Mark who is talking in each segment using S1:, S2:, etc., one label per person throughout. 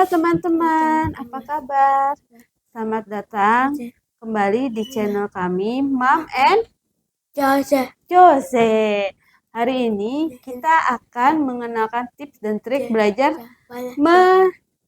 S1: Halo teman-teman, apa kabar? Selamat datang kembali di channel kami, Mom and Jose. Hari ini kita akan mengenalkan tips dan trik belajar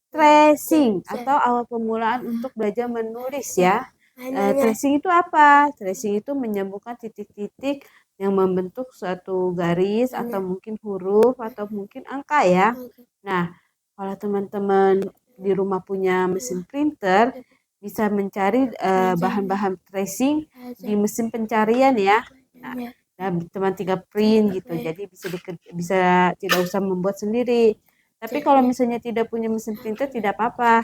S1: tracing atau awal permulaan untuk belajar menulis ya. Tracing itu apa? Tracing itu menyambungkan titik-titik yang membentuk suatu garis atau mungkin huruf atau mungkin angka ya. Nah, kalau teman-teman di rumah punya mesin printer, bisa mencari bahan-bahan tracing di mesin pencarian ya. Nah, teman tinggal print gitu, jadi bisa tidak usah membuat sendiri. Tapi kalau misalnya tidak punya mesin printer tidak apa-apa.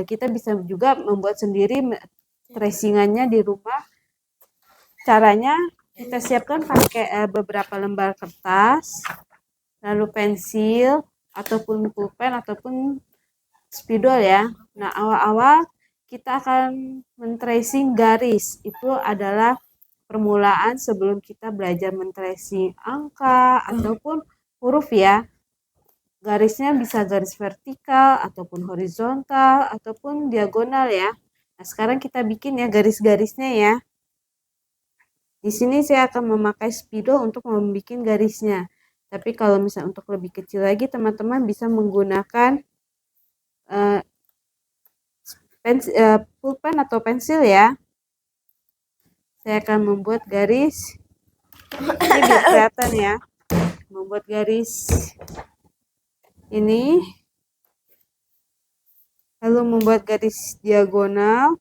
S1: Kita bisa juga membuat sendiri tracingannya di rumah. Caranya kita siapkan pakai beberapa lembar kertas, lalu pensil ataupun pulpen ataupun spidol ya. Nah, awal-awal kita akan men-tracing garis. Itu adalah permulaan sebelum kita belajar men-tracing angka ataupun huruf ya. Garisnya bisa garis vertikal ataupun horizontal ataupun diagonal ya. Nah, sekarang kita bikin ya garis-garisnya ya. Di sini saya akan memakai spidol untuk membuat garisnya. Tapi kalau misalnya untuk lebih kecil lagi, teman-teman bisa menggunakan pulpen atau pensil ya. Saya akan membuat garis. Ini biar kelihatan ya. Membuat garis ini. Lalu membuat garis diagonal.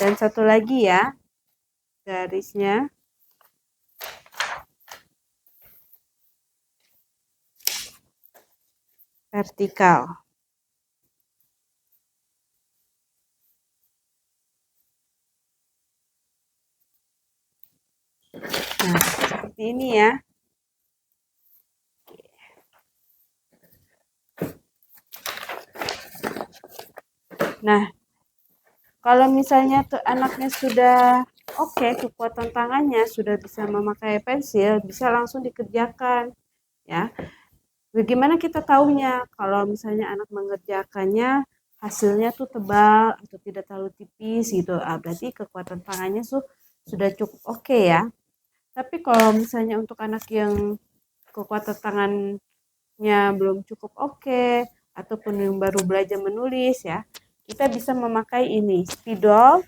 S1: Dan satu lagi ya, garisnya. Vertikal. Nah, seperti ini ya. Nah, kalau misalnya tuh anaknya sudah oke, kekuatan tangannya sudah bisa memakai pensil, bisa langsung dikerjakan ya. Bagaimana kita tahunya kalau misalnya anak mengerjakannya hasilnya tuh tebal atau tidak terlalu tipis gitu, berarti kekuatan tangannya sudah cukup oke ya. Tapi kalau misalnya untuk anak yang kekuatan tangannya belum cukup oke ataupun yang baru belajar menulis ya, kita bisa memakai ini spidol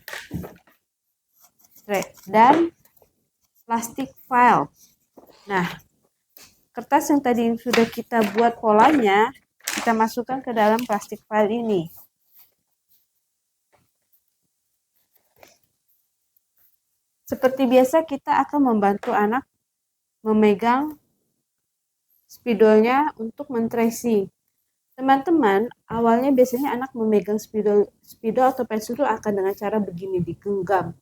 S1: dan plastik file. Nah, kertas yang tadi sudah kita buat polanya, kita masukkan ke dalam plastik file ini. Seperti biasa, kita akan membantu anak memegang spidolnya untuk men-tracing. Teman-teman, awalnya biasanya anak memegang spidol atau pensil akan dengan cara begini, digenggam.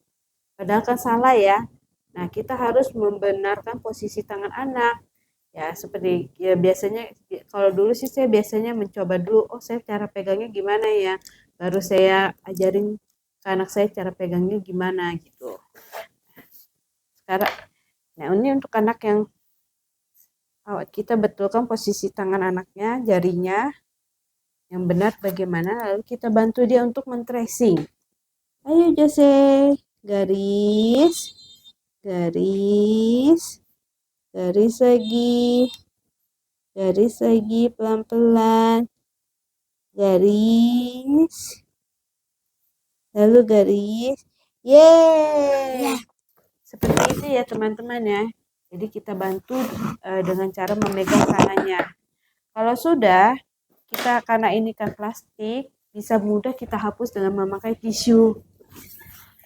S1: Padahal kan salah ya. Nah, kita harus membenarkan posisi tangan anak. Ya, seperti ya biasanya kalau dulu sih saya biasanya mencoba dulu, oh saya cara pegangnya gimana ya. Baru saya ajarin ke anak saya cara pegangnya gimana gitu. Sekarang, nah ini untuk anak yang kita betulkan posisi tangan anaknya, jarinya yang benar bagaimana, lalu kita bantu dia untuk men-tracing. Ayo Jose, garis, garis, garis lagi pelan-pelan, garis, lalu garis, yeay, seperti itu ya teman-teman ya. Jadi kita bantu dengan cara memegang tangannya. Kalau sudah, kita karena ini kan plastik, bisa mudah kita hapus dengan memakai tisu.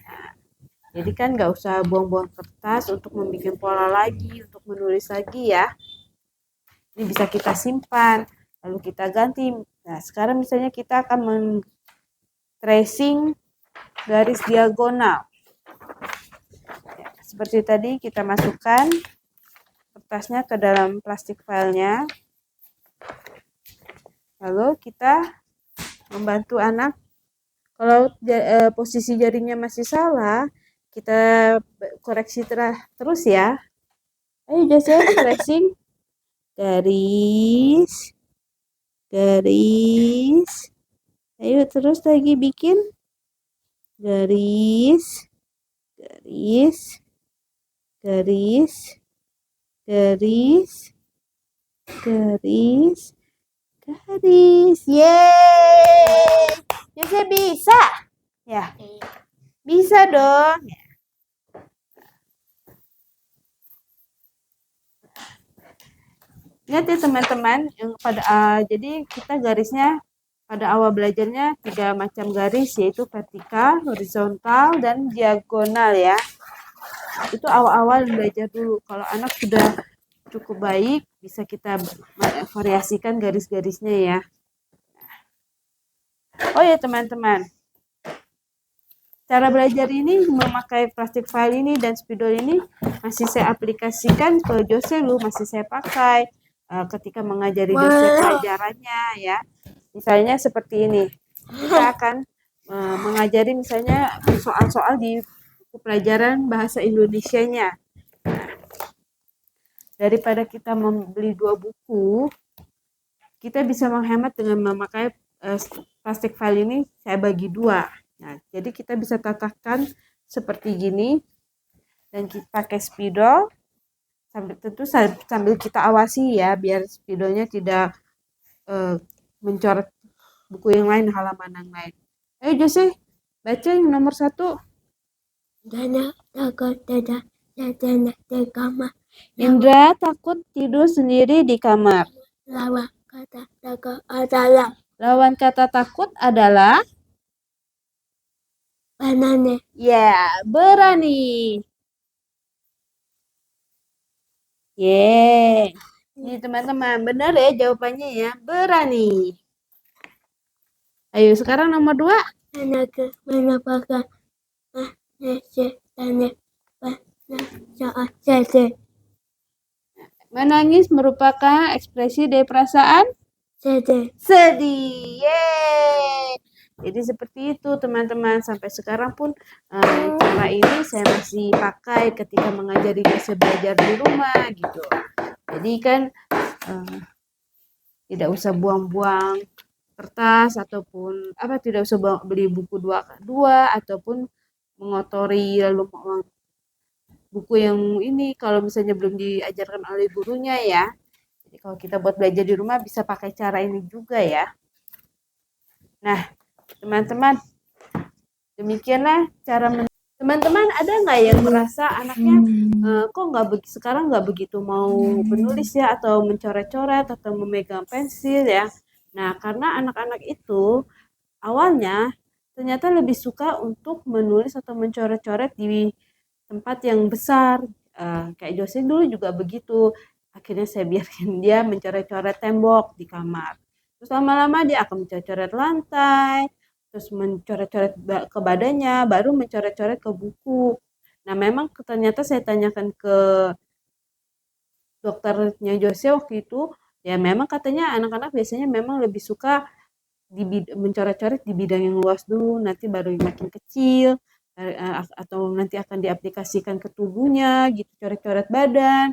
S1: Nah, jadi kan nggak usah buang-buang kertas untuk membuat pola lagi, untuk menulis lagi ya. Ini bisa kita simpan, lalu kita ganti. Nah, sekarang misalnya kita akan men-tracing garis diagonal. Ya, seperti tadi kita masukkan kertasnya ke dalam plastik filenya. Lalu kita membantu anak. Kalau posisi jarinya masih salah, kita koreksi terus ya. Ayo Joseph, tracing. Garis. Garis. Ayo terus lagi bikin. Garis. Garis. Garis. Garis. Garis. Garis. Yeay. Joseph bisa. Ya. Bisa dong. Ingat ya teman-teman, yang jadi kita garisnya pada awal belajarnya 3 macam garis, yaitu vertikal, horizontal, dan diagonal ya. Itu awal-awal belajar dulu. Kalau anak sudah cukup baik, bisa kita variasikan garis-garisnya ya. Oh ya teman-teman, cara belajar ini memakai plastik file ini dan spidol ini masih saya aplikasikan ke Jose lu, masih saya pakai ketika mengajari Jose pelajarannya ya. Misalnya seperti ini, kita akan mengajari misalnya soal-soal di buku pelajaran bahasa Indonesianya. Daripada kita membeli 2 buku, kita bisa menghemat dengan memakai plastik file ini. Saya bagi 2. Nah, jadi kita bisa tatakan seperti gini dan kita pakai spidol. Sambil kita awasi ya, biar spidolnya tidak mencoret buku yang lain, halaman yang lain. Ayo Jose, baca yang nomor 1. Indra takut tidur sendiri di kamar. Lawan kata takut adalah berani. Ya, berani. Yeay. Ini teman-teman, benar ya jawabannya ya, berani. Ayo sekarang nomor 2. Menangis merupakan ekspresi dari perasaan sedih. Yeay. Jadi seperti itu teman-teman. Sampai sekarang pun cara ini saya masih pakai ketika mengajari Jose belajar di rumah gitu. Jadi kan tidak usah buang-buang kertas ataupun tidak usah beli buku dua ataupun mengotori lalu buku yang ini kalau misalnya belum diajarkan oleh gurunya ya. Jadi kalau kita buat belajar di rumah bisa pakai cara ini juga ya. Nah, teman-teman, demikianlah cara teman-teman ada nggak yang merasa anaknya kok sekarang nggak begitu mau menulis ya atau mencoret-coret atau memegang pensil ya. Nah, karena anak-anak itu awalnya ternyata lebih suka untuk menulis atau mencoret-coret di tempat yang besar. Kayak Jose dulu juga begitu. Akhirnya saya biarkan dia mencoret-coret tembok di kamar. Terus lama-lama dia akan mencoret-coret lantai, terus mencoret-coret ke badannya, baru mencoret-coret ke buku. Nah, memang ternyata saya tanyakan ke dokternya Jose waktu itu, ya memang katanya anak-anak biasanya memang lebih suka mencoret-coret di bidang yang luas dulu, nanti baru makin kecil, atau nanti akan diaplikasikan ke tubuhnya gitu, coret-coret badan,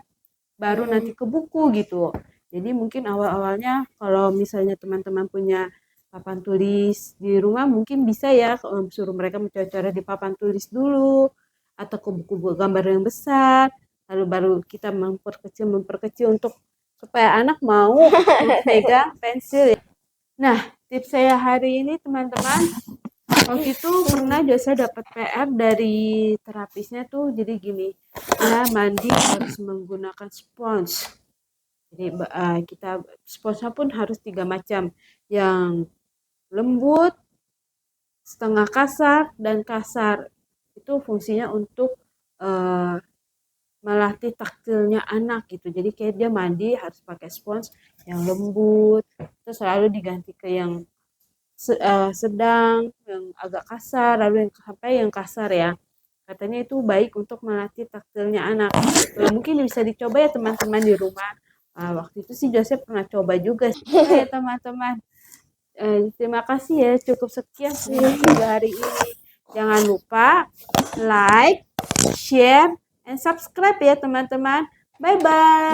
S1: baru nanti ke buku gitu. Jadi mungkin awal-awalnya kalau misalnya teman-teman punya papan tulis di rumah, mungkin bisa ya suruh mereka mencoret-coret di papan tulis dulu atau ke buku gambar yang besar, lalu baru kita memperkecil untuk supaya anak mau memegang pensil ya. Nah, tips saya hari ini teman-teman, waktu itu pernah Jose dapat PR dari terapisnya tuh, jadi gini, ya mandi harus menggunakan spons. Jadi kita sponsnya pun harus 3 macam, yang lembut, setengah kasar, dan kasar. Itu fungsinya untuk melatih taktilnya anak gitu. Jadi kayak dia mandi harus pakai spons yang lembut, terus selalu diganti ke yang sedang, yang agak kasar, lalu sampai yang kasar ya. Katanya itu baik untuk melatih taktilnya anak. Mungkin bisa dicoba ya teman-teman di rumah. Waktu itu sih Joseph pernah coba juga sih ya teman-teman. Terima kasih ya, cukup sekian video hari ini. Jangan lupa like, share, and subscribe ya teman-teman. Bye-bye.